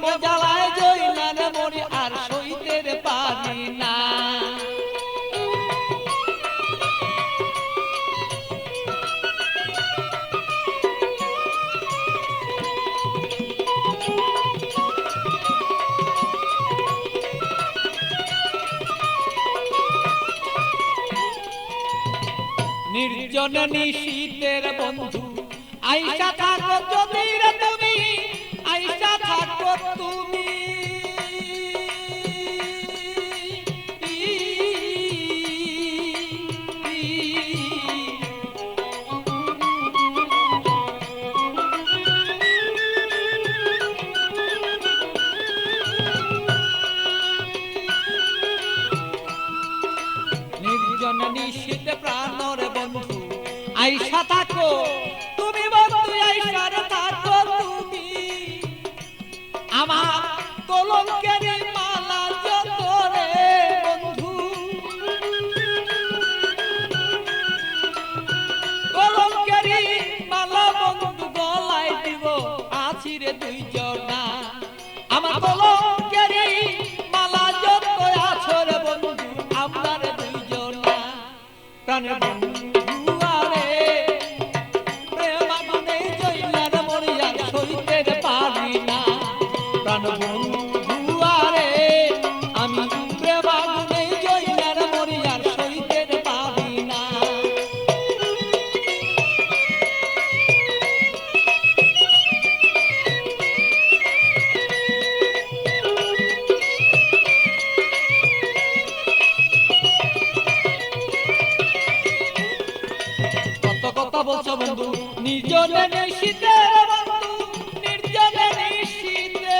প্রেম জ্বালায় জইলার মরি আর সইতে পারি না। নির্জন নিশীতের বন্ধু আইসা থাকো যদি রে তুমি, আইসা থাকো তুমি। নির্জন নিশীত প্রাণর বন্ধু আইসা থাকো তুমি, বন্ধু আইসা থাকো তুমি। আমার কলঙ্কের মালা যত রে বন্ধু, কলঙ্কের মালা বন্ধু গলায় দিব আছি রে দুইজনা। আমার কলঙ্কের মালা যত আছো রে বন্ধু আমরা রে দুইজনা। প্রাণের বন্ধু বলছো বন্ধু নির্জনে নিশীতে, বন্ধু নির্জনে নিশীতে।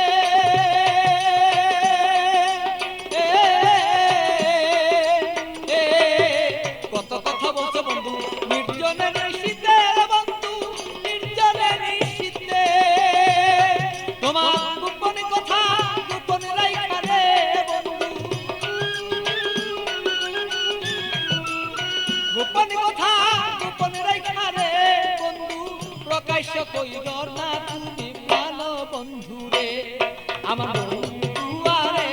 কত কথা বলছো বন্ধু নির্জনে নিশীতে, বন্ধু নির্জনে নিশীতে। তোমার গোপন কথা গোপন রাইখা রে বন্ধু, গোপন কথা গোপন রাইখা রে বন্ধু। প্রকাশ্য কইর না তুমি প্রাণ বন্ধু রে। আমার বন্ধু আরে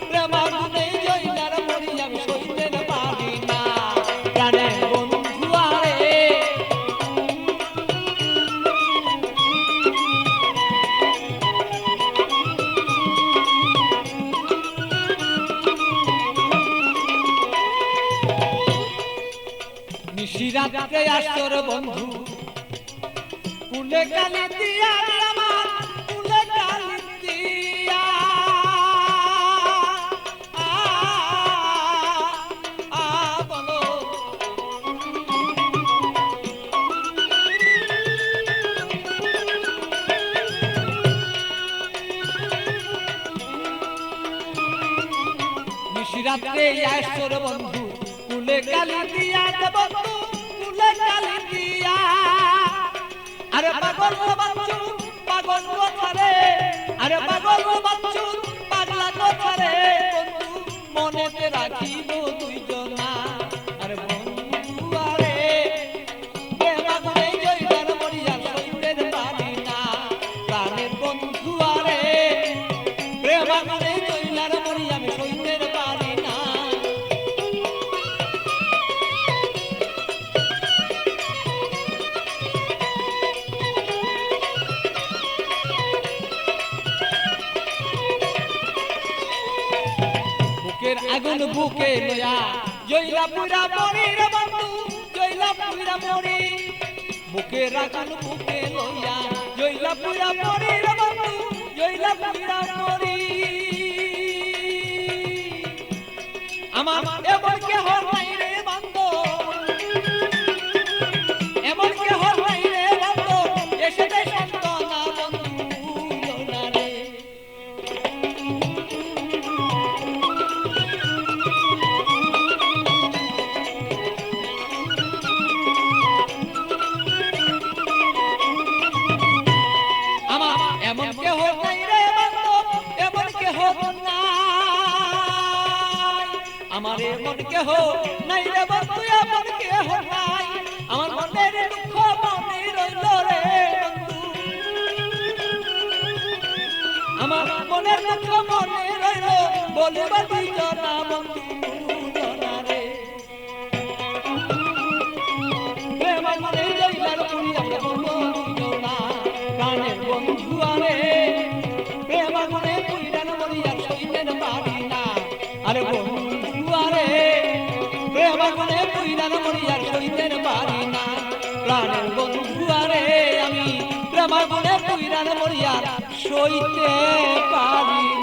প্রেম আগুনে জইলার মরি আমি সইতে পারি না। প্রাণের বন্ধু আরে নিশিরাতে আসর বন্ধু কুলে কালি দিয়া আমার কুলে কালি দিয়া। বলো নিশিরাতে আসর বন্ধু কুলে কালি দিয়া বন্ধু কুলে কালি দিয়া। আরে পাগল বাচ্চু পাগল কথারে, আরে পাগল বাচ্চু পাগলা কথারে বন্ধু মনেতে রাখিব দুইজনা। আরে বন্ধু আরে প্রেম আগুনে জইলার মরি আর সইতে পারি না। প্রাণের বন্ধু আরে প্রেম আগুনে জইলার মরি আমি সইতে পারি না। আগুন বুকে লয়া জইলা পুরা মরি রে বন্ধু, জইলা পুরা মরি। বুকের আগুন বুকে লয়া জইলা পুরা মরি রে বন্ধু, জইলা পুরা মরি। আমার এমন কেহ নাই রে বন্ধু, এমন কেহ নাই রে বন্ধু এসে দে সান্তনা বন্ধু না রে। এমন কেহ নাই রে বন্ধু, এমন কেহ নাই। আমার এমন কেহ নাই রে বন্ধু, এমন কেহ নাই। আমার মনের দুঃখ মনে রইল রে বন্ধু, বলিবা দুইজনা বন্ধু জনারে প্রেম আগুনে জইলার পুরিয়া বন্ধু দুইজনা প্রাণের বন্ধু আরে প্রেম আগুনে পুইরান মরিয়া সইতেন পারি না আরে বন্ধু আরে প্রেম আগুনে পুইরান মরিয়া সইতেন পারি না প্রাণের বন্ধু আরে আমি প্রেম আগুনে পুইরান মরিয়া সইতে পারি